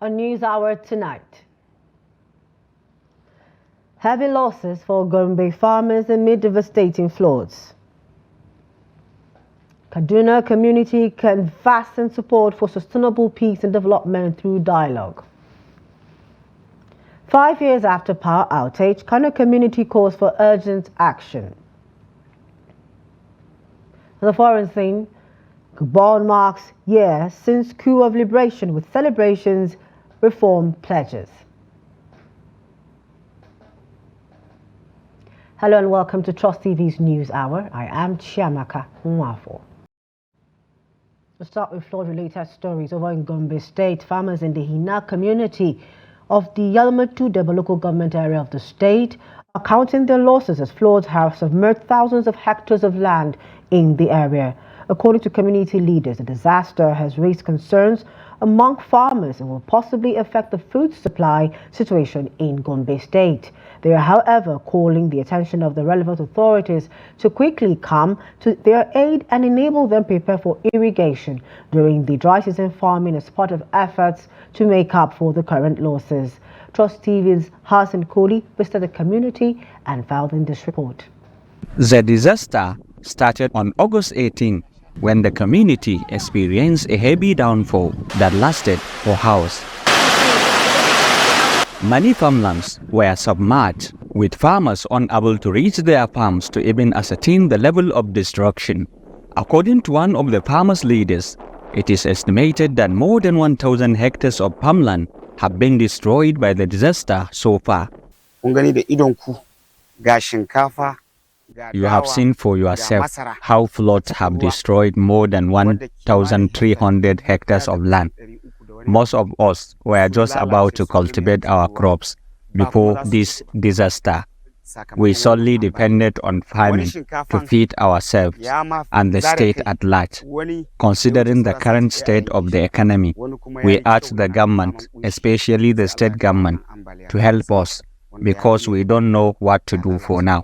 On News Hour tonight. Heavy losses for Gombe farmers amid devastating floods. Kaduna community can fasten support for sustainable peace and development through dialogue. 5 years after power outage, Kano community calls for urgent action. The foreign scene, Gabon marks year since coup of liberation with celebrations, reform pledges. Hello and welcome to Trust TV's News Hour. I am Chiamaka Nwafo. We'll start with flood-related stories over in Gombe State. Farmers in the Hina community of the Yalmatu Deba local government area of the state are counting their losses as floods have submerged thousands of hectares of land in the area. According to community leaders, the disaster has raised concerns among farmers and will possibly affect the food supply situation in Gombe State. They are, however, calling the attention of the relevant authorities to quickly come to their aid and enable them prepare for irrigation during the dry season farming as part of efforts to make up for the current losses. Trust TV's Hassan Kohli visited the community and filed in this report. The disaster started on August 18 when the community experienced a heavy downfall that lasted for hours. Many farmlands were submerged, with farmers unable to reach their farms to even ascertain the level of destruction. According to one of the farmers' leaders, it is estimated that more than 1,000 hectares of farmland have been destroyed by the disaster so far. You have seen for yourself how floods have destroyed more than 1,300 hectares of land. Most of us were just about to cultivate our crops before this disaster. We solely depended on farming to feed ourselves and the state at large. Considering the current state of the economy, we urge the government, especially the state government, to help us because we don't know what to do for now.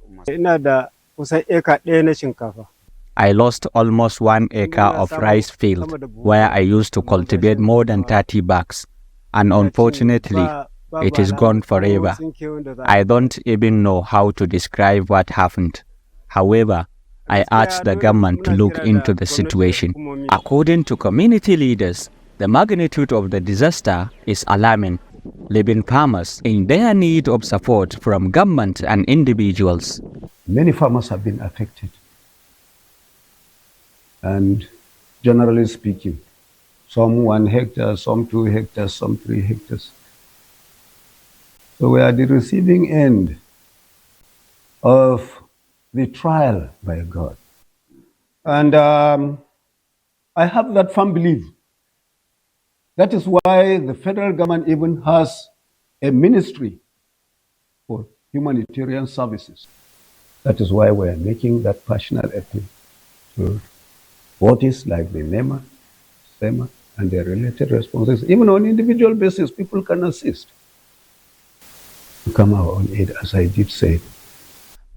I lost almost 1 acre of rice field where I used to cultivate more than 30 bags, and unfortunately, it is gone forever. I don't even know how to describe what happened. However, I urge the government to look into the situation. According to community leaders, the magnitude of the disaster is alarming, leaving farmers in their need of support from government and individuals. Many farmers have been affected. And generally speaking, some 1 hectare, some 2 hectares, some 3 hectares. So we are the receiving end of the trial by God. And I have that firm belief. That is why the federal government even has a ministry for humanitarian services. That is why we are making that personal appeal to bodies like the NEMA, SEMA, and their related responses. Even on individual basis, people can assist to come our own aid, as I did say.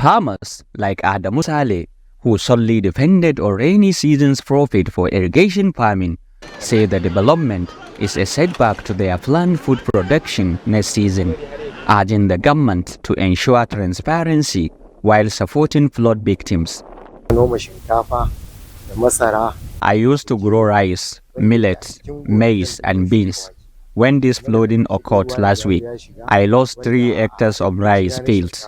Farmers like Adamu Saleh, who solely depended on rainy season's profit for irrigation farming, say the development is a setback to their planned food production next season, urging the government to ensure transparency while supporting flood victims. I used to grow rice, millet, maize, and beans. When this flooding occurred last week, I lost 3 hectares of rice fields,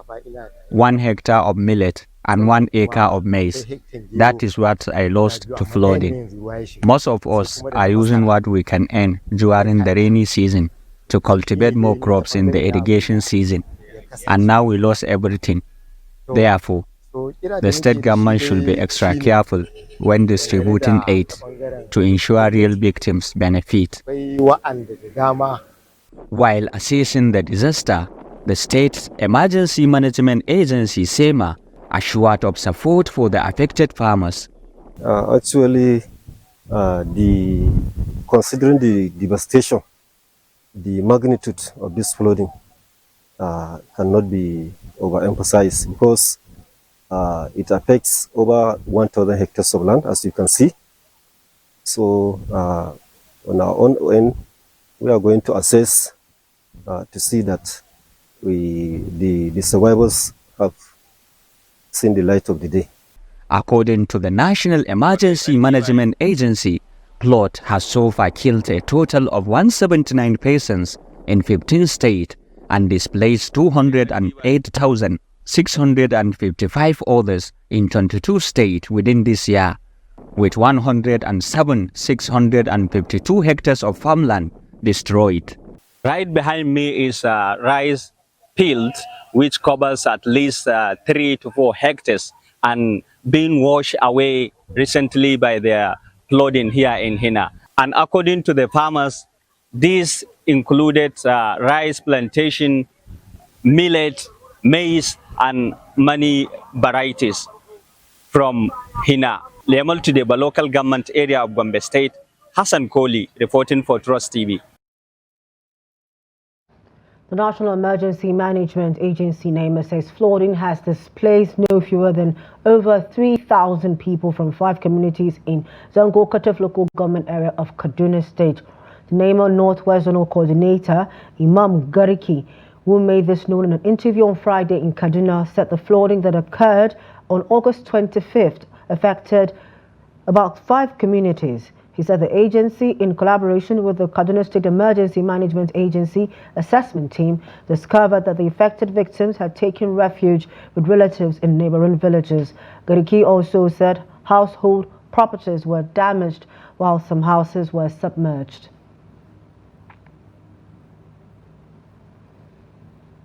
1 hectare of millet, and 1 acre of maize. That is what I lost to flooding. Most of us are using what we can earn during the rainy season to cultivate more crops in the irrigation season, and now we lost everything. Therefore, the state government should be extra careful when distributing aid to ensure real victims benefit. While assessing the disaster, the State Emergency Management Agency SEMA assured of support for the affected farmers. Considering the devastation, the magnitude of this flooding cannot be overemphasized because it affects over 1,000 hectares of land, as you can see. So on our own end, we are going to assess to see that the survivors have seen the light of the day. According to the National Emergency Management Agency, flood has so far killed a total of 179 persons in 15 states and displaced 208,655 others in 22 states within this year, with 107,652 hectares of farmland destroyed. Right behind me is a rice field which covers at least 3 to 4 hectares and being washed away recently by the flooding here in Hina. And according to the farmers, this included rice plantation, millet, maize, and many varieties from Hina. Lemal to the local government area of Gombe State, Hassan Kohli reporting for Trust TV. The National Emergency Management Agency NEMA says flooding has displaced no fewer than over 3,000 people from 5 communities in Zango Kataf local government area of Kaduna State. The NEMA Northwest Zonal Coordinator, Imam Gariki, who made this known in an interview on Friday in Kaduna, said the flooding that occurred on August 25th affected about 5 communities. He said the agency, in collaboration with the Kaduna State Emergency Management Agency assessment team, discovered that the affected victims had taken refuge with relatives in neighboring villages. Gariki also said household properties were damaged while some houses were submerged.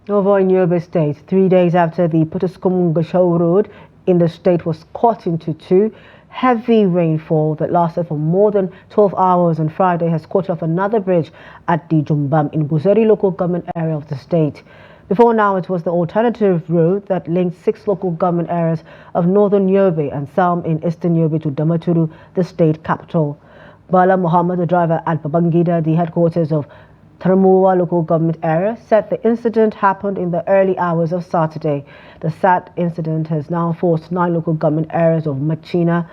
Over in Yobe State, 3 days after the Putuskum-Gashau Road in the state was cut into two, heavy rainfall that lasted for more than 12 hours on Friday has cut off another bridge at the Jumbam in Busari local government area of the state. Before now, it was the alternative road that linked 6 local government areas of northern Yobe and some in eastern Yobe to Damaturu, the state capital. Bala Muhammad, the driver at Babangida, the headquarters of Taramuwa local government area, said the incident happened in the early hours of Saturday. The sad incident has now forced 9 local government areas of Machina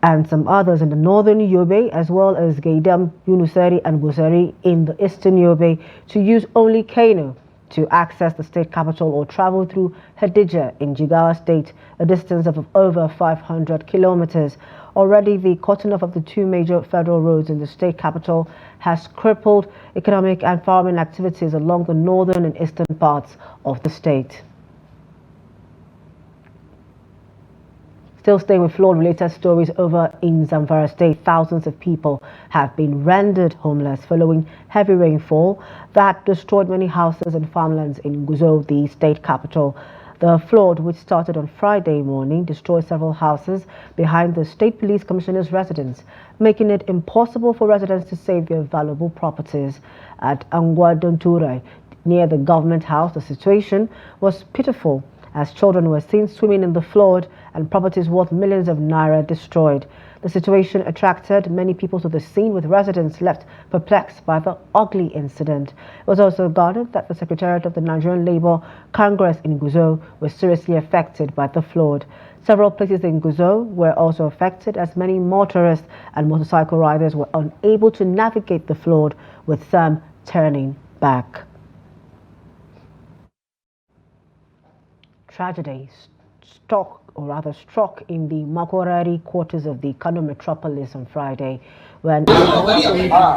and some others in the northern Yobe, as well as Gaidam, Yunusari and Busari in the eastern Yobe, to use only canoe to access the state capital or travel through Hadija in Jigawa State, a distance of over 500 kilometers. Already, the cutting off of the 2 major federal roads in the state capital has crippled economic and farming activities along the northern and eastern parts of the state. Still staying with flood-related stories over in Zamfara State, thousands of people have been rendered homeless following heavy rainfall that destroyed many houses and farmlands in Gusau, the state capital. The flood, which started on Friday morning, destroyed several houses behind the State Police Commissioner's residence, making it impossible for residents to save their valuable properties. At Angwa Donturai, near the government house, the situation was pitiful as children were seen swimming in the flood and properties worth millions of naira destroyed. The situation attracted many people to the scene, with residents left perplexed by the ugly incident. It was also gathered that the Secretariat of the Nigerian Labour Congress in Gusau was seriously affected by the flood. Several places in Gusau were also affected, as many motorists and motorcycle riders were unable to navigate the flood, with some turning back. Tragedy struck in the Makorari quarters of the Kano metropolis on Friday when a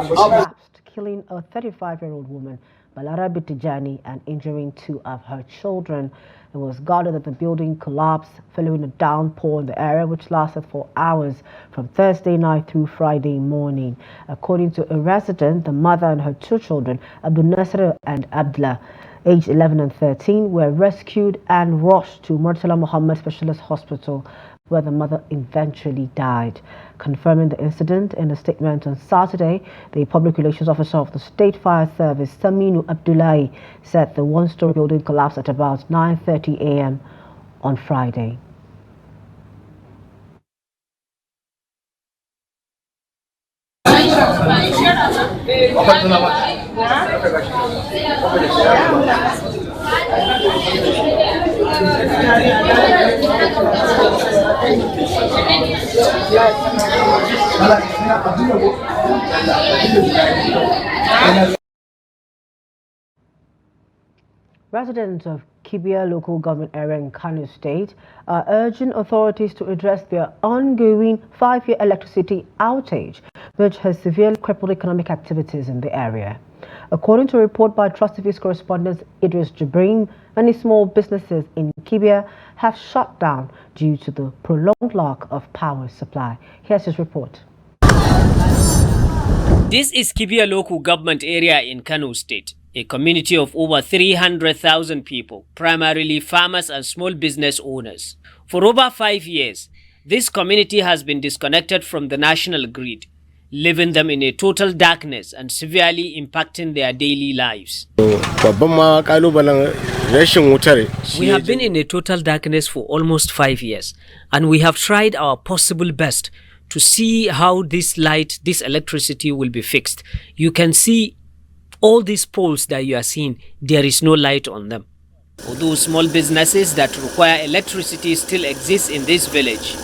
collapsed, killing a 35-year-old woman, Balara Bitijani, and injuring 2 of her children. It was gathered that the building collapsed following a downpour in the area, which lasted for hours from Thursday night through Friday morning. According to a resident, the mother and her 2 children, Abdul Nasser and Abdullah, aged 11 and 13, were rescued and rushed to Murtala Muhammad Specialist Hospital, where the mother eventually died. Confirming the incident in a statement on Saturday, the public relations officer of the State Fire Service, Saminu Abdullahi, said the 1-story building collapsed at about 9:30 a.m. on Friday. Residents of Kibia local government area in Kano State are urging authorities to address their ongoing 5-year electricity outage, which has severely crippled economic activities in the area. According to a report by Trust TV's correspondent Idris Jibrin, many small businesses in Kibia have shut down due to the prolonged lack of power supply. Here's his report. This is Kibia local government area in Kano State, a community of over 300,000 people, primarily farmers and small business owners. For over 5 years, this community has been disconnected from the national grid, leaving them in a total darkness and severely impacting their daily lives. We have been in a total darkness for almost 5 years, and we have tried our possible best to see how this electricity will be fixed. You can see all these poles that you are seeing, there is no light on them. Although small businesses that require electricity still exist in this village,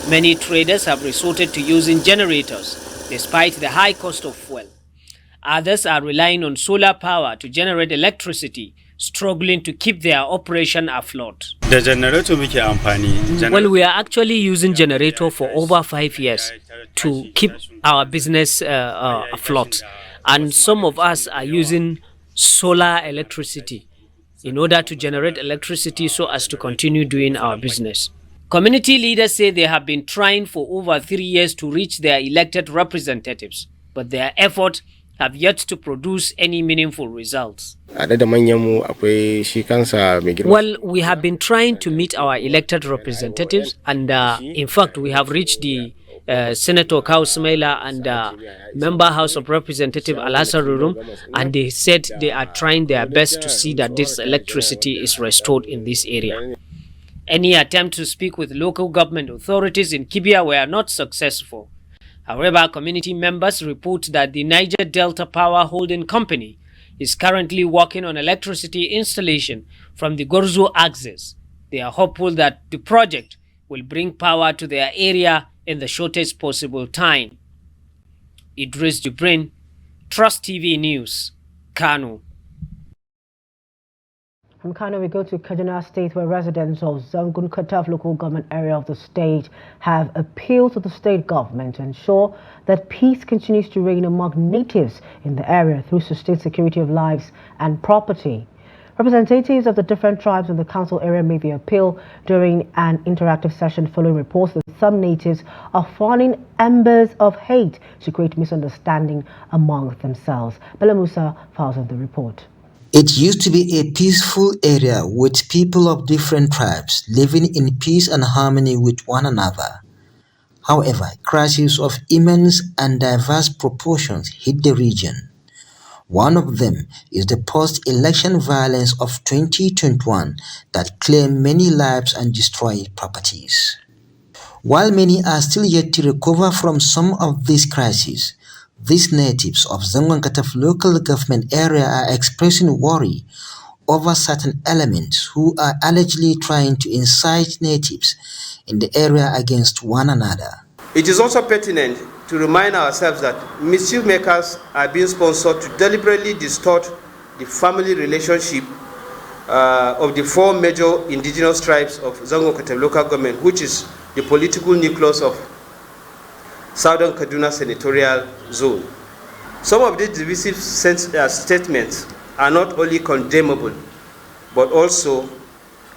many traders have resorted to using generators despite the high cost of fuel. Others are relying on solar power to generate electricity, struggling to keep their operation afloat. Well, we are actually using generator for over 5 years to keep our business afloat. And some of us are using solar electricity in order to generate electricity so as to continue doing our business. Community leaders say they have been trying for over 3 years to reach their elected representatives, but their efforts have yet to produce any meaningful results. Well, we have been trying to meet our elected representatives, and in fact, we have reached the Senator Kao Smaila and Member House of Representative Alhassan Rurum, and they said they are trying their best to see that this electricity is restored in this area. Any attempt to speak with local government authorities in Kibia were not successful. However, community members report that the Niger Delta Power Holding Company is currently working on electricity installation from the Gorzo axis. They are hopeful that the project will bring power to their area in the shortest possible time. Idris Jibrin, Trust TV News, Kano. From Kano, we go to Kaduna State, where residents of Zangun Kataf local government area of the state have appealed to the state government to ensure that peace continues to reign among natives in the area through sustained security of lives and property. Representatives of the different tribes in the council area made the appeal during an interactive session following reports that some natives are fanning embers of hate to create misunderstanding among themselves. Bella Musa files of the report. It used to be a peaceful area with people of different tribes living in peace and harmony with one another. However, crises of immense and diverse proportions hit the region. One of them is the post-election violence of 2021 that claimed many lives and destroyed properties. While many are still yet to recover from some of these crises, these natives of Zangun-Kataf local government area are expressing worry over certain elements who are allegedly trying to incite natives in the area against one another. It is also pertinent to remind ourselves that mischief makers are being sponsored to deliberately distort the family relationship of the 4 major indigenous tribes of Zangun-Kataf local government, which is the political nucleus of Southern Kaduna Senatorial Zone. Some of these divisive statements are not only condemnable, but also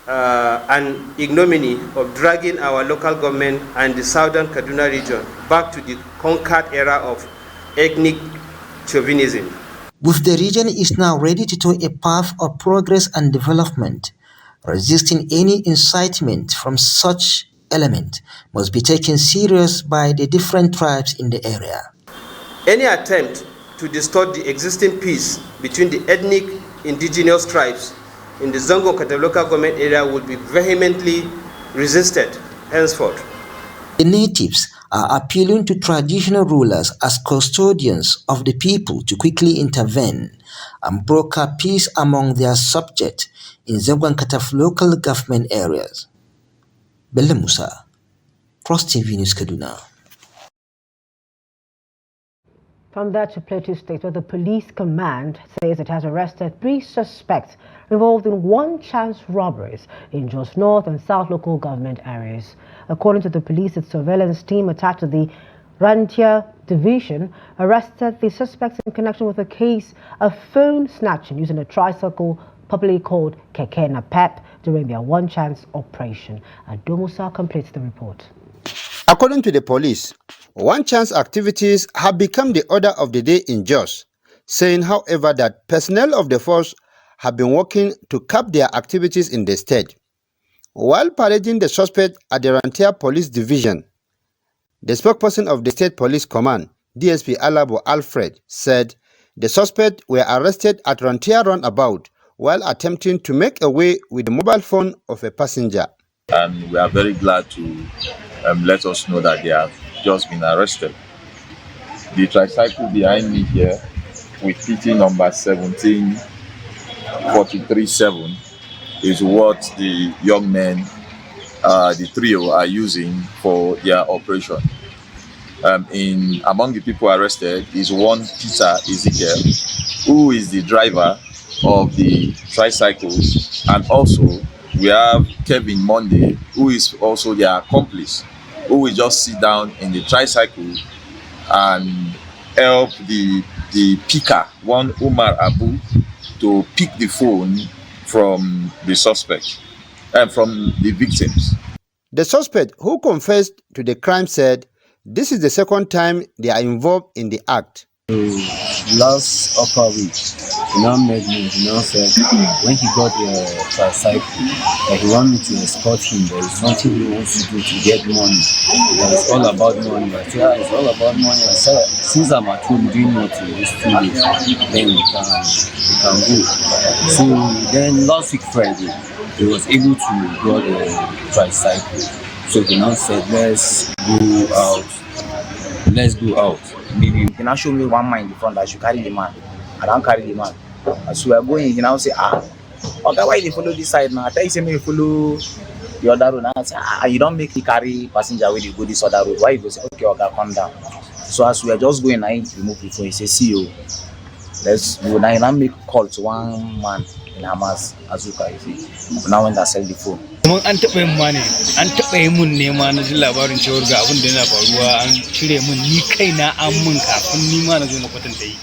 an ignominy of dragging our local government and the Southern Kaduna region back to the conquered era of ethnic chauvinism. With the region is now ready to take a path of progress and development, resisting any incitement from such element must be taken serious by the different tribes in the area. Any attempt to distort the existing peace between the ethnic indigenous tribes in the Zangun-Kataf local government area will be vehemently resisted henceforth. The natives are appealing to traditional rulers as custodians of the people to quickly intervene and broker peace among their subjects in Zagwankataf local government areas. Bello Musa, Cross TV News Kaduna. From there to Plateau State, where the police command says it has arrested 3 suspects involved in one-chance robberies in Jos North and South local government areas. According to the police, its surveillance team attached to the Rantia Division arrested the suspects in connection with a case of phone snatching using a tricycle popularly called Keke Napep during their one-chance operation. Adomusa completes the report. According to the police, one-chance activities have become the order of the day in Jos, saying, however, that personnel of the force have been working to cap their activities in the state. While parading the suspect at the Rantia Police Division, the spokesperson of the State Police Command, DSP Alabo Alfred, said the suspects were arrested at Rantia Roundabout while attempting to make away with the mobile phone of a passenger. And we are very glad to let us know that they have just been arrested. The tricycle behind me here with PT number 17437 is what the young men, the trio, are using for their operation. Among the people arrested is one Peter Ezekiel, who is the driver of the tricycles, and also we have Kevin Monday, who is also their accomplice, who will just sit down in the tricycle and help the picker, one Umar Abu, to pick the phone from the suspect and from the victims. The suspect, who confessed to the crime, said this is the second time they are involved in the act. Last upper week, he now made me, he now said when he got the tricycle, that he wanted me to escort him. There is something he wants to do to get money. That it's all about money. I said, it's all about money. I said, since I'm at home doing nothing these 2 days, then we can go. So then last week Friday, he was able to get the tricycle. So he now said, let's go out. Maybe you can show me one man in the front that should carry the man. I don't carry the man. As we are going, he now say, okay, why you follow this side now? I tell you, say me follow the other road. I say, you don't make me carry passenger when you go this other road. Why you go say, okay, okay, come down. So as we are just going, I remove the phone. He say, see you. Let's go. Now he now make call to one man in Hamas, Azuka. You see. Now when they sell the phone. An taɓa yin ma ne, an taɓa yi mun nema na ji labarin cewar ga abin da yana faruwa an cire mun ni kaina an mun kafin ni ma na zo na kwatanta yi.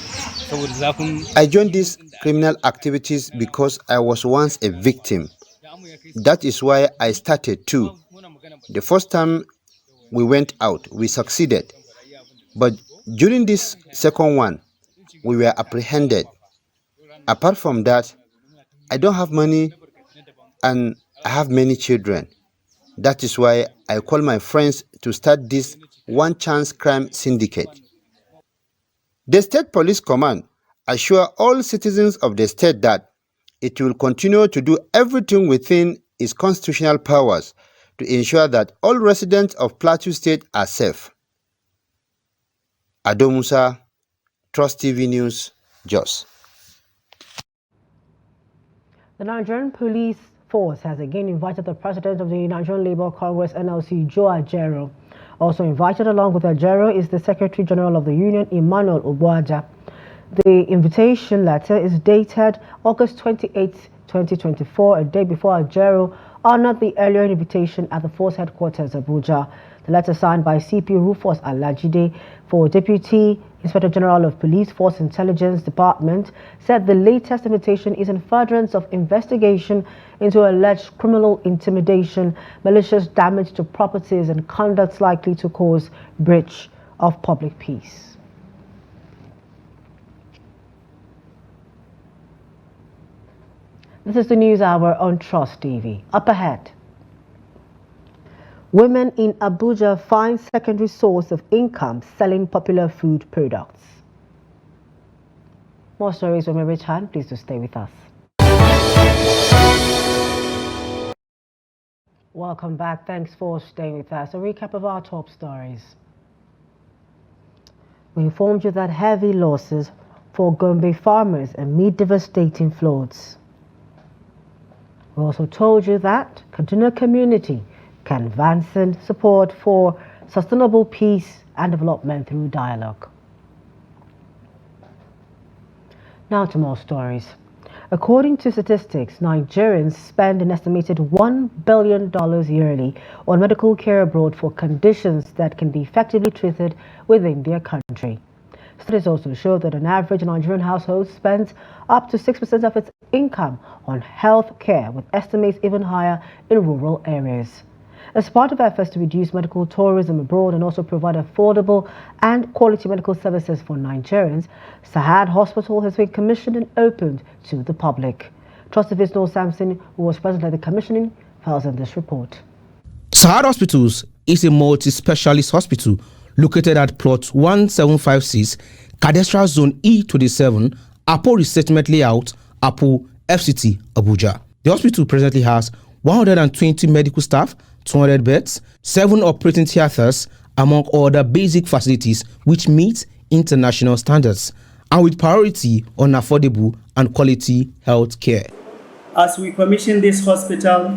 Saboda zafin. I joined these criminal activities because I was once a victim. That is why I started too. The first time we went out, we succeeded. But during this second one, we were apprehended. Apart from that, I don't have money and I have many children. That is why I call my friends to start this one-chance crime syndicate. The State Police Command assure all citizens of the state that it will continue to do everything within its constitutional powers to ensure that all residents of Plateau State are safe. Ado Musa, Trust TV News, Jos. The Nigerian Police Force has again invited the President of the Nigerian Labour Congress, NLC, Joe Ajero. Also invited along with Ajero is the Secretary General of the Union, Emmanuel Obuaja. The invitation letter is dated August 28, 2024, a day before Ajero honored the earlier invitation at the Force Headquarters, Abuja. The letter signed by CP Rufus Alajide for Deputy Inspector General of Police Force Intelligence Department said the latest invitation is in furtherance of investigation into alleged criminal intimidation, malicious damage to properties and conducts likely to cause breach of public peace. This is the News Hour on Trust TV. Up ahead. Women in Abuja find secondary source of income selling popular food products. More stories when we return. Please do stay with us. Welcome back. Thanks for staying with us. A recap of our top stories. We informed you that heavy losses for Gombe farmers amid devastating floods. We also told you that continued community can advance support for sustainable peace and development through dialogue. Now to more stories. According to statistics, Nigerians spend an estimated $1 billion yearly on medical care abroad for conditions that can be effectively treated within their country. Studies also show that an average Nigerian household spends up to 6% of its income on health care, with estimates even higher in rural areas. As part of efforts to reduce medical tourism abroad and also provide affordable and quality medical services for Nigerians, Sahad Hospital has been commissioned and opened to the public. Trust TV's Noel Sampson, who was present at the commissioning, files in this report. Sahad Hospitals is a multi-specialist hospital located at plot 1756, Cadastral Zone E27, Apo Resettlement Layout, Apo, FCT, Abuja. The hospital presently has 120 medical staff, 200 beds, 7 operating theaters, among other basic facilities which meet international standards, and with priority on affordable and quality health care. As we commission this hospital,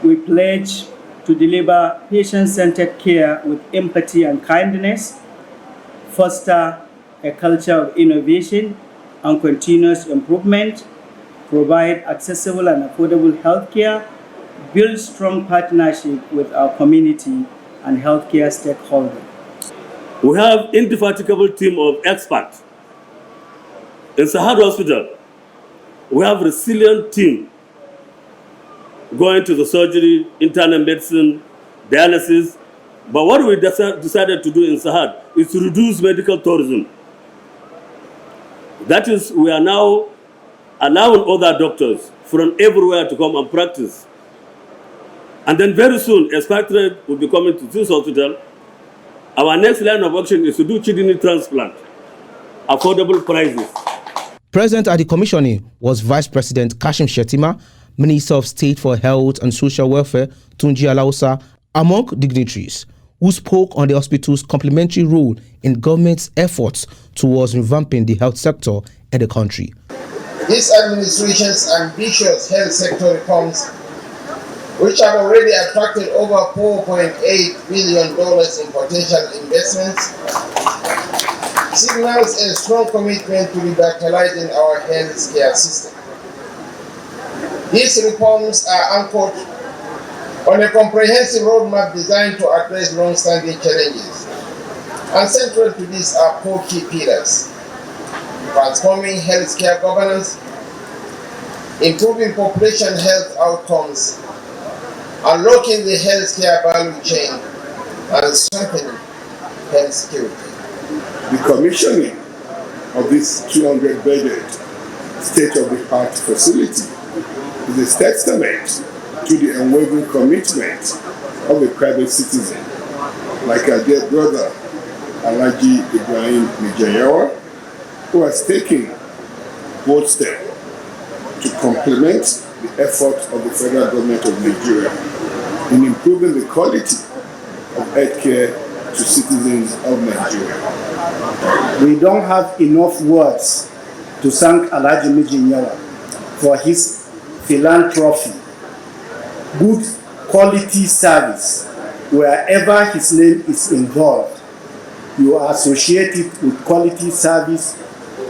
we pledge to deliver patient-centered care with empathy and kindness, foster a culture of innovation and continuous improvement, provide accessible and affordable health care, build strong partnership with our community and healthcare stakeholders. We have indefatigable team of experts. In Sahad Hospital, we have resilient team going to the surgery, internal medicine, dialysis. But what we decided to do in Sahad is to reduce medical tourism. That is, we are now allowing other doctors from everywhere to come and practice. And then very soon, expatriate will be coming to this hospital. Our next line of action is to do kidney transplant, affordable prices. Present at the commissioning was Vice President Kashim Shettima, Minister of State for Health and Social Welfare, Tunji Alausa, among dignitaries, who spoke on the hospital's complementary role in government's efforts towards revamping the health sector in the country. This administration's ambitious health sector reforms, which have already attracted over $4.8 billion in potential investments, signals a strong commitment to revitalizing our health care system. These reforms are anchored on a comprehensive roadmap designed to address long-standing challenges. And central to these are 4 key pillars: transforming healthcare governance, improving population health outcomes, unlocking the healthcare value chain, and strengthening health security. The commissioning of this 200-bedded state-of-the-art facility is a testament to the unwavering commitment of a private citizen like our dear brother Alhaji Ibrahim Nijayawa, who has taken bold steps to complement the efforts of the federal government of Nigeria in improving the quality of healthcare to citizens of Nigeria. We don't have enough words to thank Alhaji Nijayawa for his philanthropy, good quality service. Wherever his name is involved, you are associated with quality service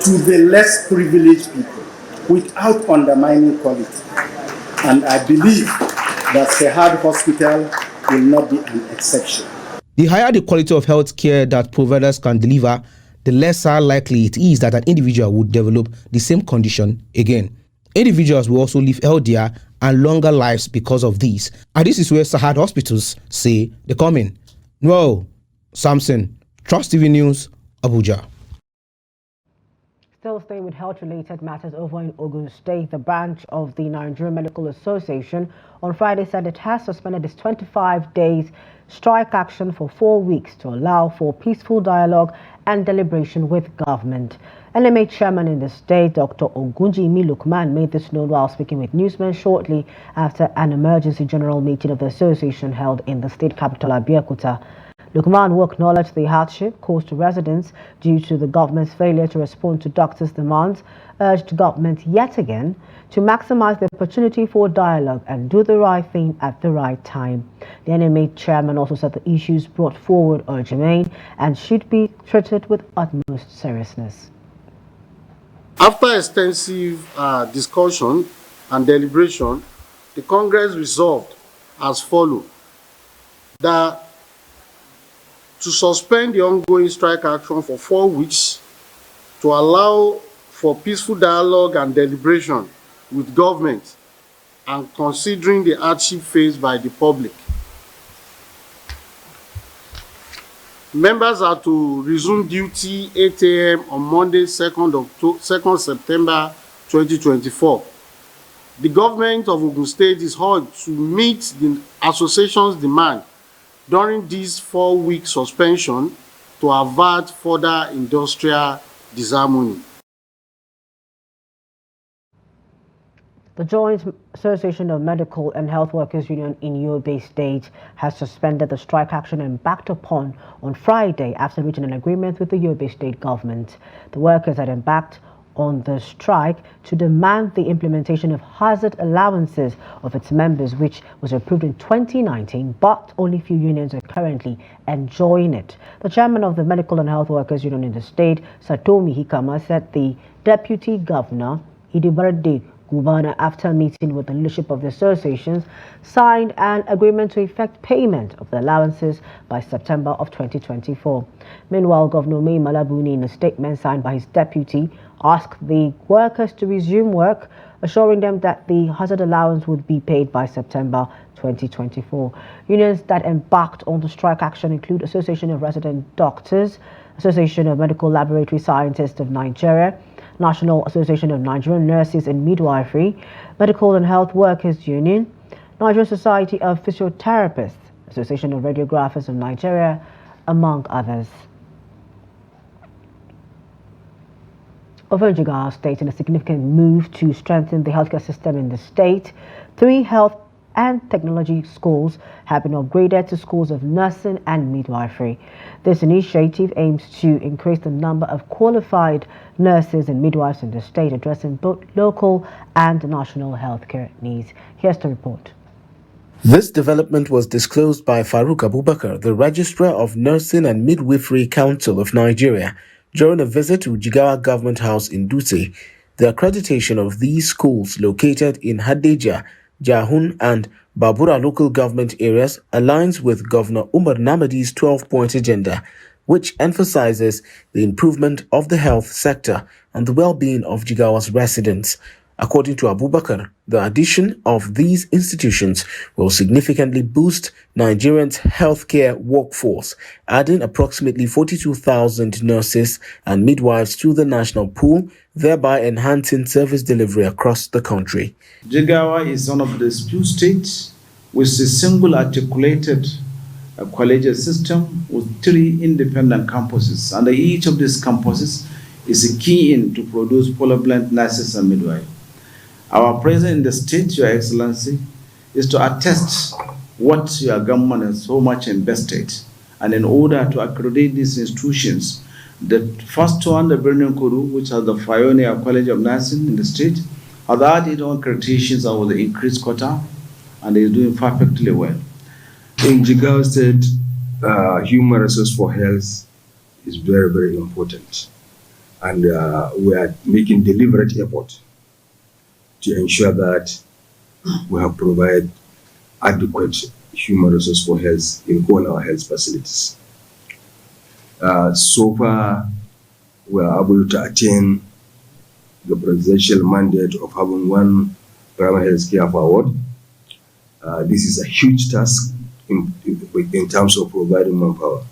to the less privileged people without undermining quality. And I believe that Sahad Hospital will not be an exception. The higher the quality of health care that providers can deliver, the lesser likely it is that an individual would develop the same condition again. Individuals will also live healthier and longer lives because of this. And this is where Sahad hospitals say they're coming. Noel Sampson, Trust TV News, Abuja. Still staying with health-related matters over in Ogun State, the branch of the Nigerian Medical Association on Friday said it has suspended its 25 days strike action for 4 weeks to allow for peaceful dialogue and deliberation with government. LMA chairman in the state, Dr. Ogunjimi Lukman, made this known while speaking with newsmen shortly after an emergency general meeting of the association held in the state capital, Abeokuta. Lukman, who acknowledged the hardship caused to residents due to the government's failure to respond to doctors' demands, urged government yet again to maximize the opportunity for dialogue and do the right thing at the right time. The NMA chairman also said the issues brought forward are germane and should be treated with utmost seriousness. After extensive discussion and deliberation, the Congress resolved as follows: that to suspend the ongoing strike action for 4 weeks to allow for peaceful dialogue and deliberation with government and considering the hardship faced by the public. Members are to resume duty 8 a.m. on Monday, 2nd September 2024. The government of Ogun State is urged to meet the association's demand during this 4-week suspension to avert further industrial disharmony. The Joint Association of Medical and Health Workers Union in Yobe State has suspended the strike action embarked upon on Friday after reaching an agreement with the Yobe State government. The workers had embarked on the strike to demand the implementation of hazard allowances of its members, which was approved in 2019, but only few unions are currently enjoying it. The chairman of the Medical and Health Workers Union in the state, Satomi Hikama, said the Deputy Governor, Idibarde Gubana, after meeting with the leadership of the associations, signed an agreement to effect payment of the allowances by September of 2024. Meanwhile, Governor May Malabuni, in a statement signed by his deputy, asked the workers to resume work, assuring them that the hazard allowance would be paid by September 2024. Unions that embarked on the strike action include Association of Resident Doctors, Association of Medical Laboratory Scientists of Nigeria, National Association of Nigerian Nurses and Midwifery, Medical and Health Workers Union, Nigerian Society of Physiotherapists, Association of Radiographers of Nigeria, among others. Over in Jigawa State, in a significant move to strengthen the healthcare system in the state, 3 health and technology schools have been upgraded to schools of nursing and midwifery. This initiative aims to increase the number of qualified nurses and midwives in the state, addressing both local and national healthcare needs. Here's the report. This development was disclosed by Farouk Abubakar, the Registrar of Nursing and Midwifery Council of Nigeria, during a visit to Jigawa Government House in Dutse. The accreditation of these schools, located in Hadeja, Jahun and Babura local government areas, aligns with Governor Umar Namadi's 12-point agenda, which emphasizes the improvement of the health sector and the well-being of Jigawa's residents. According to Abubakar, the addition of these institutions will significantly boost Nigerians' healthcare workforce, adding approximately 42,000 nurses and midwives to the national pool, thereby enhancing service delivery across the country. Jigawa is one of the few states with a single articulated collegiate system with 3 independent campuses, and each of these campuses is a key in to produce polyvalent nurses and midwives. Our presence in the state, Your Excellency, is to attest what your government has so much invested, and in order to accredit these institutions, the first one, the Birnin Kuru, which has the Pioneer College of Nursing in the state, has had its own accreditations over the increased quota, and is doing perfectly well. In Jigawa State, human resource for health is very, very important, and we are making deliberate effort to ensure that we have provided adequate human resource for health in all our health facilities. So far, we are able to attain the presidential mandate of having 1 primary health care per ward. This is a huge task in terms of providing manpower.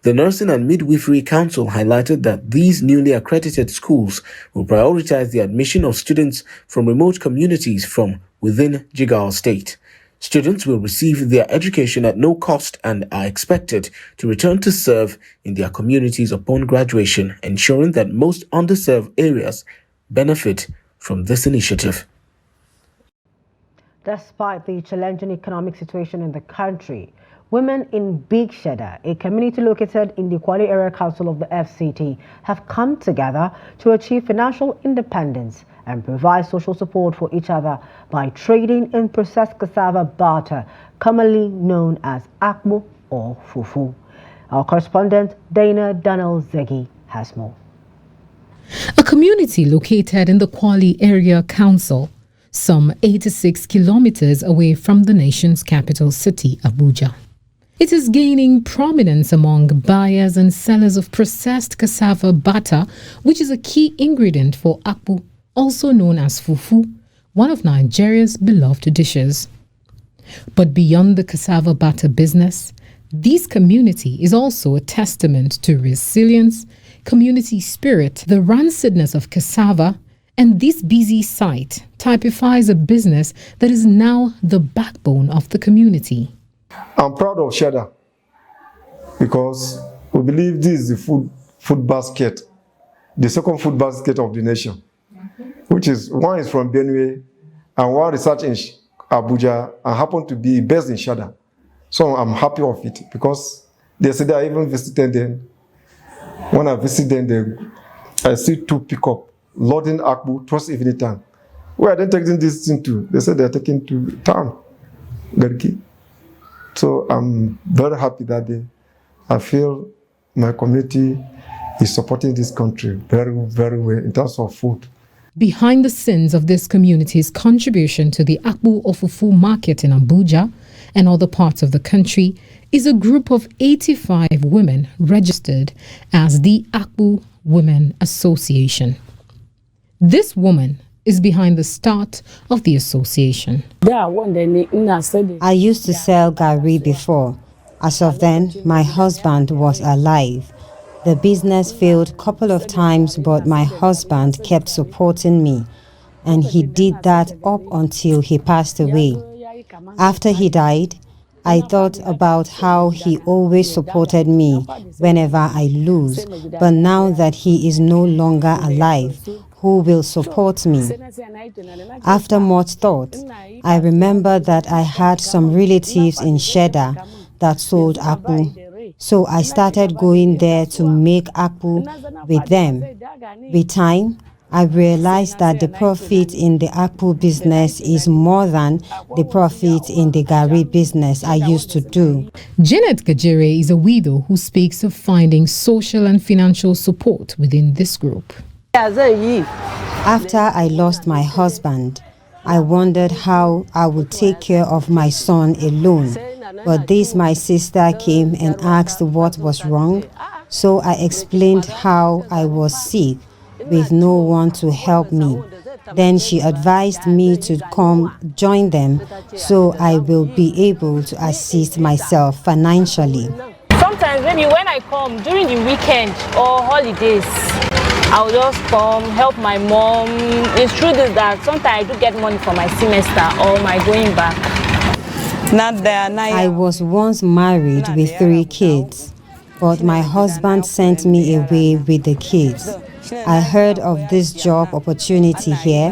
The Nursing and Midwifery Council highlighted that these newly accredited schools will prioritize the admission of students from remote communities from within Jigawa State. Students will receive their education at no cost and are expected to return to serve in their communities upon graduation, ensuring that most underserved areas benefit from this initiative. Despite the challenging economic situation in the country, Women in Big Shedda, a community located in the Kwale Area Council of the FCT, have come together to achieve financial independence and provide social support for each other by trading in processed cassava barter, commonly known as akpu or fufu. Our correspondent Dana Daniel Zegi has more. A community located in the Kwale Area Council, some 86 kilometers away from the nation's capital city, Abuja. It is gaining prominence among buyers and sellers of processed cassava batter, which is a key ingredient for akpu, also known as fufu, one of Nigeria's beloved dishes. But beyond the cassava batter business, this community is also a testament to resilience, community spirit, the rancidness of cassava, and this busy site typifies a business that is now the backbone of the community. I'm proud of Shedda because we believe this is the food basket, the second food basket of the nation, which is one is from Benue and one research in Abuja and happen to be based in Shedda. So I'm happy of it because they said I even visited them. When I visited them, I see two pickup loading akpu towards evening time. Where are they taking this thing to? They said they're taking to town, Garki. So I'm very happy that day. I feel my community is supporting this country very, very well in terms of food. Behind the scenes of this community's contribution to the akpu or fufu market in Abuja and other parts of the country is a group of 85 women registered as the Akpu Women Association. This woman is behind the start of the association. I used to sell gari before. As of then, my husband was alive. The business failed a couple of times, but my husband kept supporting me. And he did that up until he passed away. After he died, I thought about how he always supported me whenever I lose. But now that he is no longer alive, who will support me? After much thought, I remember that I had some relatives in Shedda that sold akpu. So I started going there to make akpu with them. With time, I realized that the profit in the akpu business is more than the profit in the gari business I used to do. Janet Gajere is a widow who speaks of finding social and financial support within this group. After I lost my husband, I wondered how I would take care of my son alone. But this my sister came and asked what was wrong. So I explained how I was sick with no one to help me. Then she advised me to come join them so I will be able to assist myself financially. Sometimes maybe when I come during the weekend or holidays, I'll just come help my mom. It's true that sometimes I do get money for my semester or my going back. I was once married with 3 kids, but my husband sent me away with the kids. I heard of this job opportunity here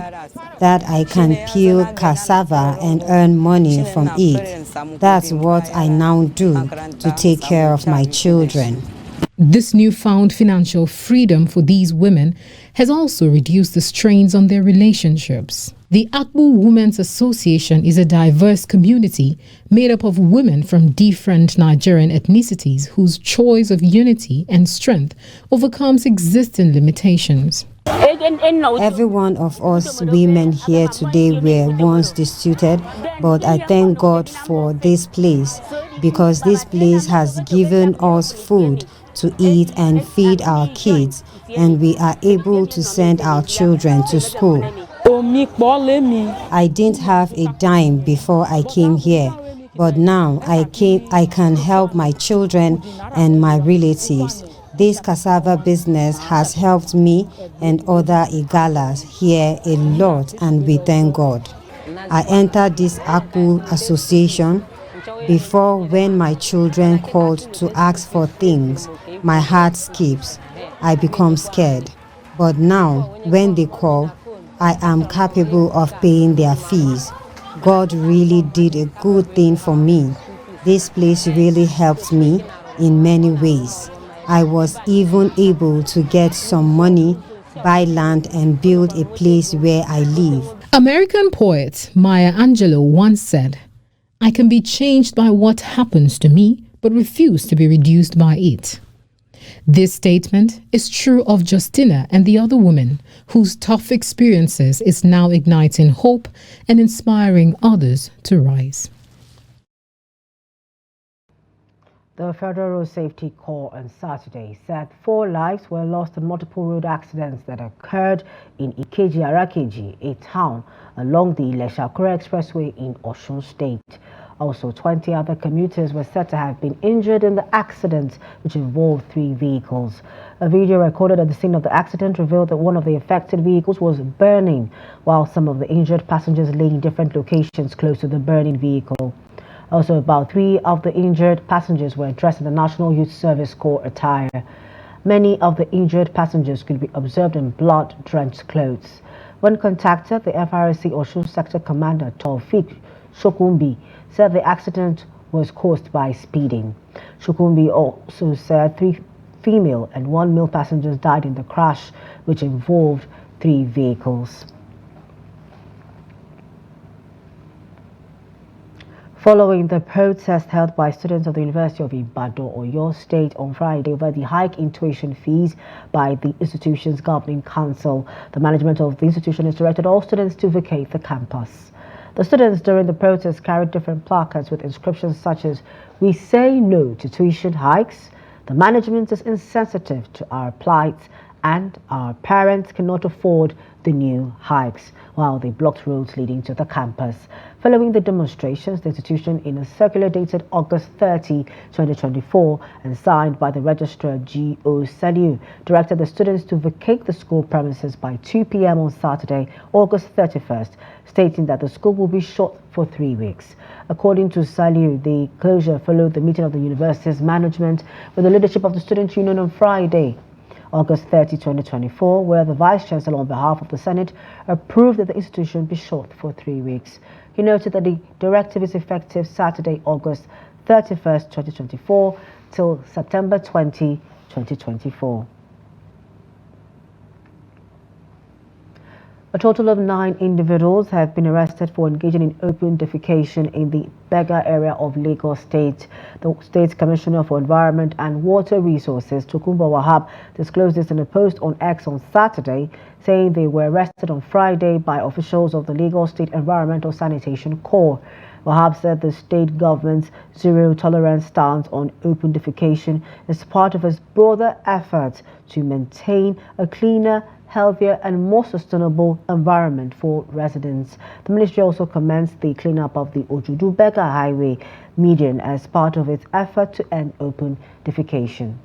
that I can peel cassava and earn money from it. That's what I now do to take care of my children. This newfound financial freedom for these women has also reduced the strains on their relationships. The Akpu Women's Association is a diverse community made up of women from different Nigerian ethnicities whose choice of unity and strength overcomes existing limitations. Every one of us women here today were once destituted, but I thank God for this place because this place has given us food to eat and feed our kids, and we are able to send our children to school. I didn't have a dime before I came here, but now I can help my children and my relatives. This cassava business has helped me and other Igalas here a lot, and we thank God. I entered this Akpu association before. When my children called to ask for things, my heart skips. I become scared. But now, when they call, I am capable of paying their fees. God really did a good thing for me. This place really helped me in many ways. I was even able to get some money, buy land, and build a place where I live. American poet Maya Angelou once said, "I can be changed by what happens to me, but refuse to be reduced by it." This statement is true of Justina and the other women whose tough experiences is now igniting hope and inspiring others to rise. The Federal Road Safety Corps on Saturday said 4 lives were lost in multiple road accidents that occurred in Ikeji-Arakeji, a town along the Ilesha-Akure Expressway in Osun State. Also, 20 other commuters were said to have been injured in the accident, which involved 3 vehicles. A video recorded at the scene of the accident revealed that one of the affected vehicles was burning, while some of the injured passengers lay in different locations close to the burning vehicle. Also, about 3 of the injured passengers were dressed in the National Youth Service Corps attire. Many of the injured passengers could be observed in blood-drenched clothes. When contacted, the FRSC Osun Sector Commander Taufik Shokumbi said the accident was caused by speeding. Shokumbi also said 3 female and 1 male passengers died in the crash, which involved 3 vehicles. Following the protest held by students of the University of Ibadan, Oyo State on Friday over the hike in tuition fees by the institution's governing council, the management of the institution has directed all students to vacate the campus. The students during the protest carried different placards with inscriptions such as, "We say no to tuition hikes," "The management is insensitive to our plight," and "Our parents cannot afford the new hikes," while they blocked roads leading to the campus. Following the demonstrations, the institution, in a circular dated August 30, 2024, and signed by the Registrar G.O. Saliu, directed the students to vacate the school premises by 2 p.m. on Saturday, August 31st, stating that the school will be shut for 3 weeks. According to Saliu, the closure followed the meeting of the university's management with the leadership of the Student Union on Friday, August 30, 2024, where the Vice-Chancellor on behalf of the Senate approved that the institution be shut for 3 weeks. He noted that the directive is effective Saturday, August 31st, 2024 till September 20, 2024. A total of 9 individuals have been arrested for engaging in open defecation in the Bega area of Lagos State. The State Commissioner for Environment and Water Resources, Tokunbo Wahab, disclosed this in a post on X on Saturday, saying they were arrested on Friday by officials of the Lagos State Environmental Sanitation Corps. Wahab said the state government's zero-tolerance stance on open defecation is part of its broader efforts to maintain a cleaner, healthier and more sustainable environment for residents. The ministry also commenced the cleanup of the Ojudu-Bega Highway median as part of its effort to end open defecation.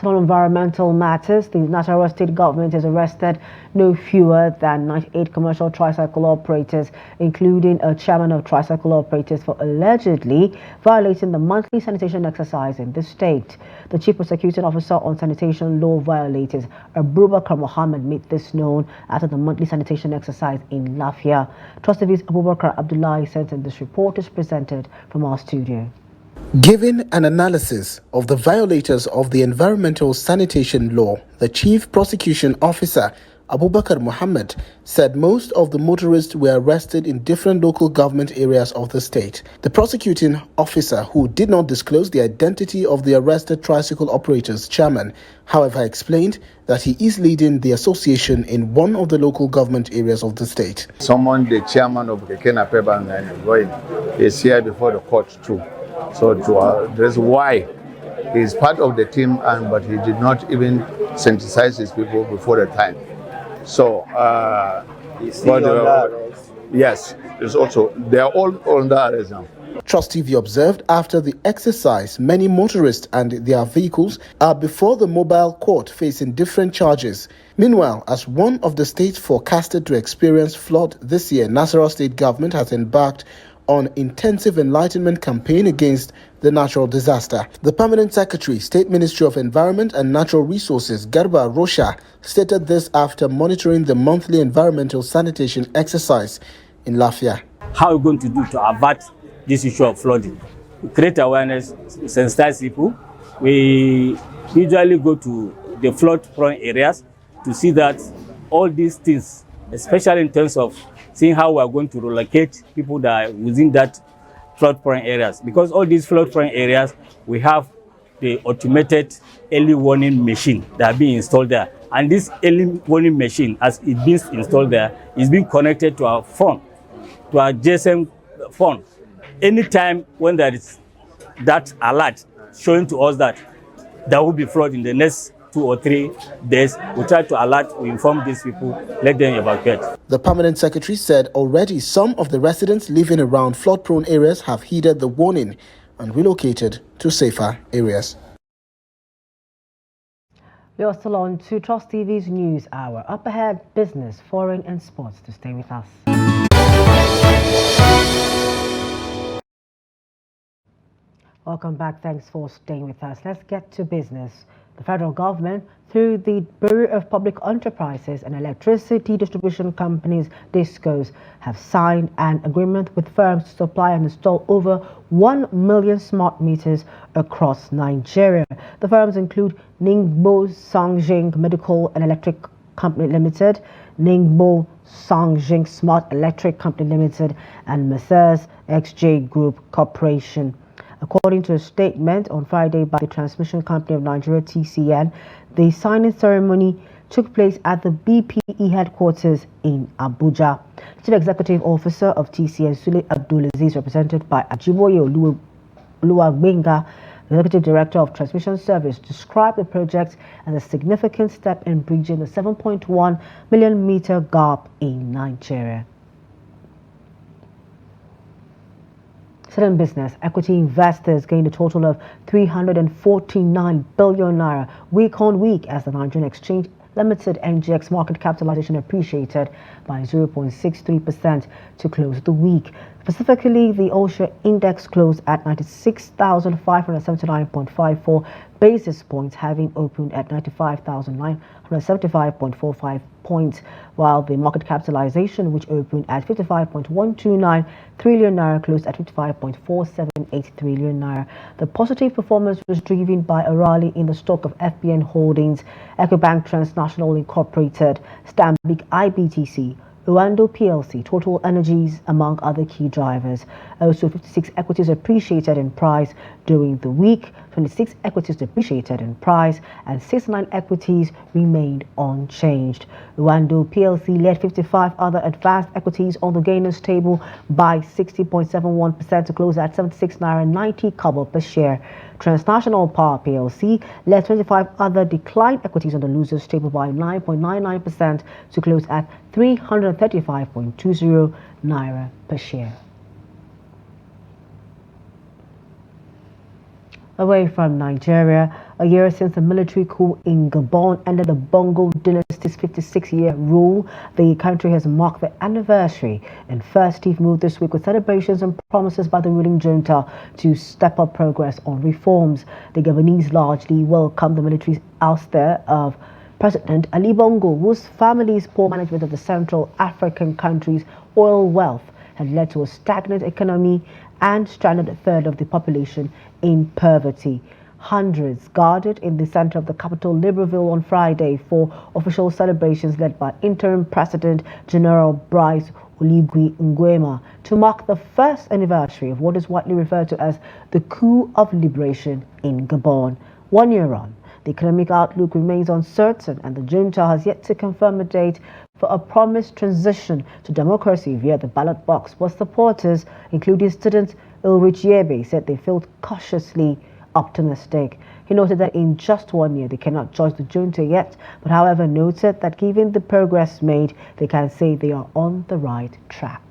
On environmental matters, the Nasarawa state government has arrested no fewer than 98 commercial tricycle operators, including a chairman of tricycle operators, for allegedly violating the monthly sanitation exercise in the state. The chief prosecuting officer on sanitation law violators, Abubakar Mohammed, made this known after the monthly sanitation exercise in Lafia. Trust TV's Abubakar Abdullahi sent in this report is presented from our studio. Giving an analysis of the violators of the environmental sanitation law, the Chief Prosecution Officer, Abubakar Mohammed, said most of the motorists were arrested in different local government areas of the state. The prosecuting officer, who did not disclose the identity of the arrested tricycle operators chairman, however, explained that he is leading the association in one of the local government areas of the state. Someone, the chairman of Kekena Pebang, is here before the court too. So to address why he is part of the team, but he did not even sensitize his people before the time. So, yes, it's also they are all under arrest now. Trust TV observed after the exercise, many motorists and their vehicles are before the mobile court facing different charges. Meanwhile, as one of the states forecasted to experience flood this year, Nasarawa state government has embarked on intensive enlightenment campaign against the natural disaster. The Permanent Secretary, State Ministry of Environment and Natural Resources, Garba Rosha, stated this after monitoring the monthly environmental sanitation exercise in Lafia. How are we going to do to avert this issue of flooding? We create awareness, sensitize people. We usually go to the flood-prone areas to see that all these things, especially in terms of seeing how we are going to relocate people that are within that flood-prone areas. Because all these flood-prone areas, we have the automated early warning machine that are being installed there. And this early warning machine, as it being installed there, is being connected to our phone, to our GSM phone. Anytime when there is that alert showing to us that there will be flood in the next 2 or 3 days, we try to alert, we inform these people, let them evacuate. The permanent secretary said already some of the residents living around flood-prone areas have heeded the warning and relocated to safer areas. You're still on to Trust TV's News Hour. Up ahead, business, foreign and sports. To stay with us. Welcome back. Thanks for staying with us. Let's get to business. The federal government, through the Bureau of Public Enterprises and Electricity Distribution Companies, DISCOs, have signed an agreement with firms to supply and install over 1 million smart meters across Nigeria. The firms include Ningbo Songjing Medical and Electric Company Limited, Ningbo Songjing Smart Electric Company Limited, and Messrs XJ Group Corporation. According to a statement on Friday by the Transmission Company of Nigeria, TCN, the signing ceremony took place at the BPE headquarters in Abuja. The Chief Executive Officer of TCN, Sule Abdulaziz, represented by Ajiboye Oluwagbenga, the Executive Director of Transmission Service, described the project as a significant step in bridging the 7.1 million meter gap in Nigeria. In business, equity investors gained a total of 349 billion naira week on week as the Nigerian Exchange Limited NGX market capitalization appreciated by 0.63% to close the week. Specifically, the all-share index closed at 96,579.54 basis points, having opened at 95,975.45 points, while the market capitalization, which opened at 55.129 trillion naira, closed at 55.478 trillion naira. The positive performance was driven by a rally in the stock of FBN Holdings, Ecobank Transnational Incorporated, Stanbic IBTC, Uando PLC, Total Energies, among other key drivers. Also, 56 equities appreciated in price during the week, 26 equities depreciated in price, and 69 equities remained unchanged. Uando PLC led 55 other advanced equities on the gainers table by 60.71% to close at 76.90 naira per share. Transnational Power PLC led 25 other declined equities on the losers table by 9.99% to close at 335.20 naira per share. Away from Nigeria, a year since the military coup in Gabon ended the Bongo dynasty's 56-year rule, the country has marked the anniversary in festive mood this week with celebrations and promises by the ruling junta to step up progress on reforms. The Gabonese largely welcomed the military's ouster of President Ali Bongo, whose family's poor management of the Central African country's oil wealth had led to a stagnant economy and stranded a third of the population in poverty. Hundreds gathered in the center of the capital, Libreville, on Friday for official celebrations led by interim President General Brice Oligui Nguema to mark the first anniversary of what is widely referred to as the coup of liberation in Gabon. 1 year on, the economic outlook remains uncertain, and the junta has yet to confirm a date for a promised transition to democracy via the ballot box. But supporters, including student Ulrich Yebe, said they felt cautiously optimistic. He noted that in just 1 year they cannot judge the junta yet, but however noted that given the progress made, they can say they are on the right track.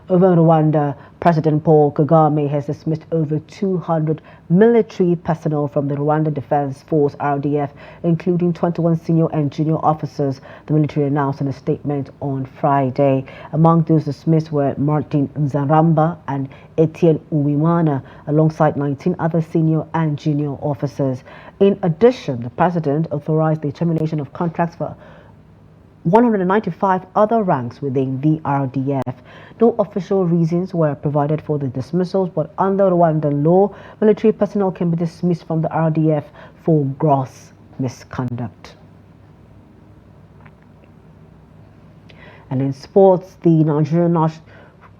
Over in Rwanda, President Paul Kagame has dismissed over 200 military personnel from the Rwanda Defense Force (RDF), including 21 senior and junior officers, the military announced in a statement on Friday. Among those dismissed were Martin Nzaramba and Etienne Uwimana, alongside 19 other senior and junior officers. In addition, the president authorized the termination of contracts for 195 other ranks within the RDF. No official reasons were provided for the dismissals, but under Rwandan law, military personnel can be dismissed from the RDF for gross misconduct. And in sports, the Nigerian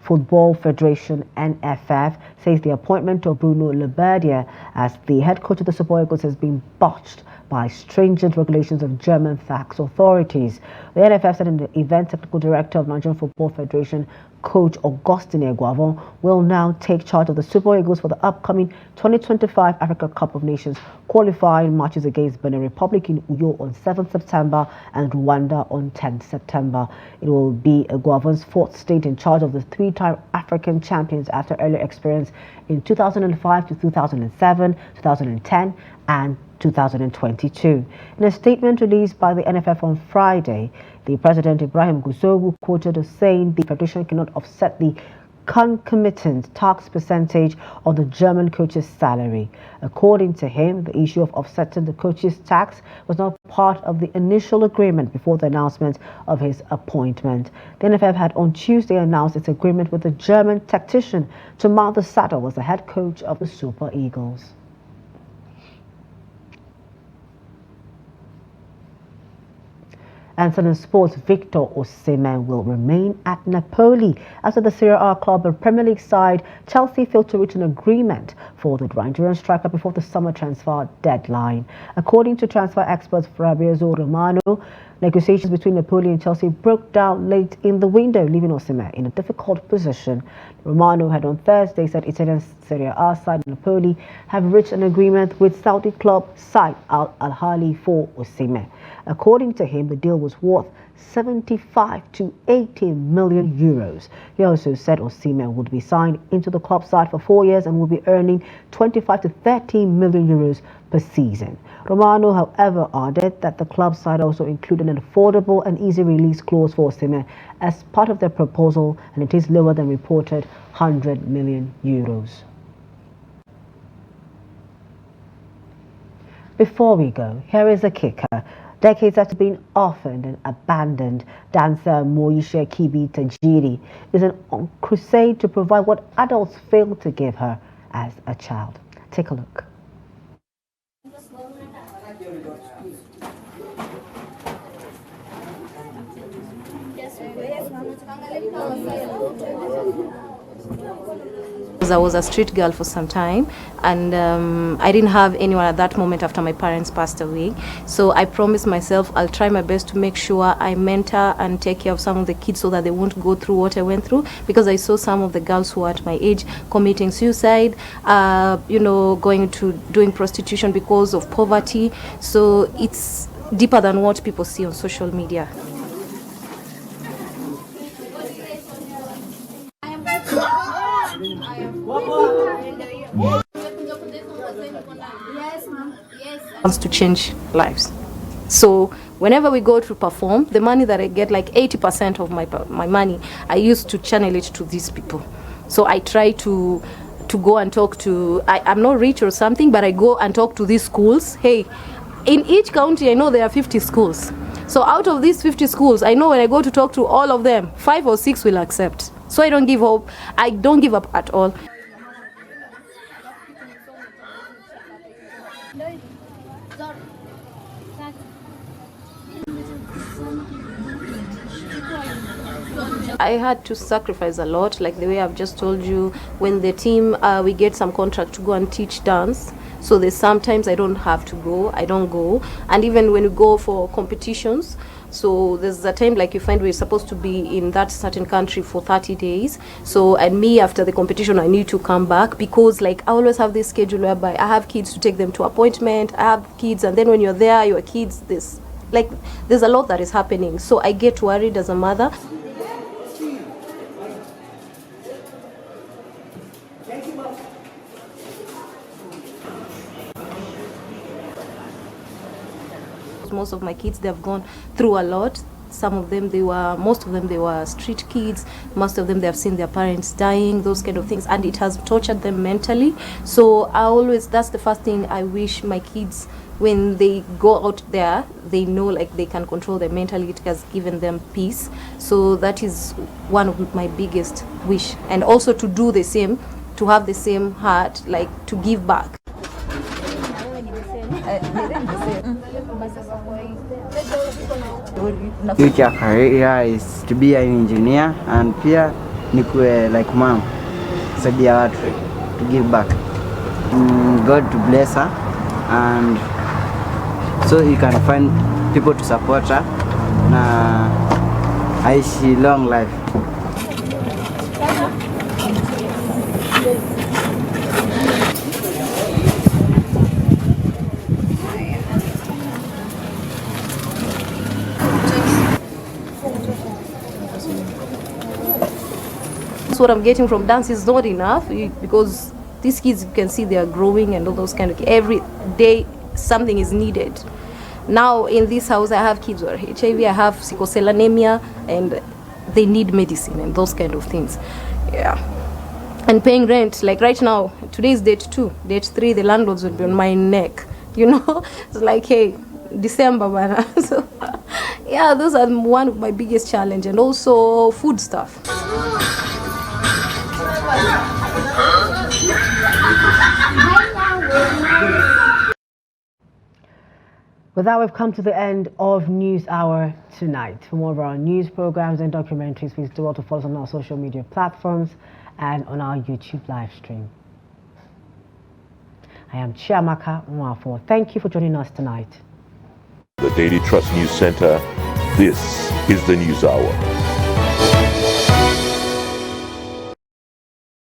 Football Federation (NFF) says the appointment of Bruno Labbadia as the head coach of the Super Eagles has been botched by stringent regulations of German tax authorities. The NFF said in the event technical director of Nigerian Football Federation, Coach Augustine Eguavon, will now take charge of the Super Eagles for the upcoming 2025 Africa Cup of Nations qualifying matches against Benin Republic in Uyo on 7th September and Rwanda on 10th September. It will be Eguavon's fourth stint in charge of the three-time African champions after earlier experience in 2005 to 2007, 2010 and 2022. In a statement released by the NFF on Friday, the President Ibrahim Gusogu quoted as saying the Federation cannot offset the concomitant tax percentage on the German coach's salary. According to him, the issue of offsetting the coach's tax was not part of the initial agreement before the announcement of his appointment. The NFF had on Tuesday announced its agreement with the German tactician to mount the saddle as the head coach of the Super Eagles. And in sports, Victor Osimhen will remain at Napoli after the Serie A club and Premier League side Chelsea failed to reach an agreement for the Nigerian striker before the summer transfer deadline. According to transfer expert Fabrizio Romano, negotiations between Napoli and Chelsea broke down late in the window, leaving Osimhen in a difficult position. Romano had on Thursday said Italian Serie A side Napoli have reached an agreement with Saudi club side Al Ahly for Osimhen. According to him, the deal was worth 75 to 80 million euros. He also said Osimhen would be signed into the club side for 4 years and will be earning 25 to 30 million euros per season. Romano, however, added that the club side also included an affordable and easy release clause for Osimhen as part of their proposal, and it is lower than reported 100 million euros. Before we go, here is a kicker. Decades after being orphaned and abandoned, dancer Moishe Kibi Tajiri is on crusade to provide what adults failed to give her as a child. Take a look. I was a street girl for some time, and I didn't have anyone at that moment after my parents passed away. So I promised myself I'll try my best to make sure I mentor and take care of some of the kids so that they won't go through what I went through, because I saw some of the girls who are at my age committing suicide, going to doing prostitution because of poverty. So it's deeper than what people see on social media. Wants to change lives. So whenever we go to perform, the money that I get, like 80% of my money, I used to channel it to these people. So I try to go and talk to, I'm not rich or something, but I go and talk to these schools. Hey, in each county, I know there are 50 schools. So out of these 50 schools, I know when I go to talk to all of them, 5 or 6 will accept. So I don't give up. I don't give up at all. I had to sacrifice a lot, like the way I've just told you. When the team, we get some contract to go and teach dance. So there's sometimes I don't have to go, I don't go. And even when we go for competitions, so there's a time like you find we're supposed to be in that certain country for 30 days. So, and me after the competition, I need to come back because like I always have this schedule whereby I have kids to take them to appointment, I have kids, and then when you're there, your kids, there's a lot that is happening. So I get worried as a mother. Most of my kids, they have gone through a lot. Some of them, most of them, they were street kids. Most of them, they have seen their parents dying, those kind of things, and it has tortured them mentally. So that's the first thing I wish my kids, when they go out there, they know like they can control them mentally. It has given them peace. So that is one of my biggest wish. And also to do the same, to have the same heart, like to give back. Future career is to be an engineer, and pia nikue like mom, saidia watu, to give back. God to bless her, and so you can find people to support her na aishi long life. What I'm getting from dance is not enough, because these kids, you can see they are growing and all those kind of, every day something is needed. Now in this house I have kids who are HIV, I have sickle cell anemia, and they need medicine and those kind of things. Yeah. And paying rent, like right now, today is date 2, date 3, the landlords will be on my neck, you know. It's like, hey, December, man. So yeah, those are one of my biggest challenge, and also food stuff. With that, we've come to the end of News Hour tonight. For more of our news programs and documentaries, please do also follow us on our social media platforms and on our YouTube live stream. I am Chiamaka Nwafo. Thank you for joining us tonight. The Daily Trust News Center, this is the News Hour.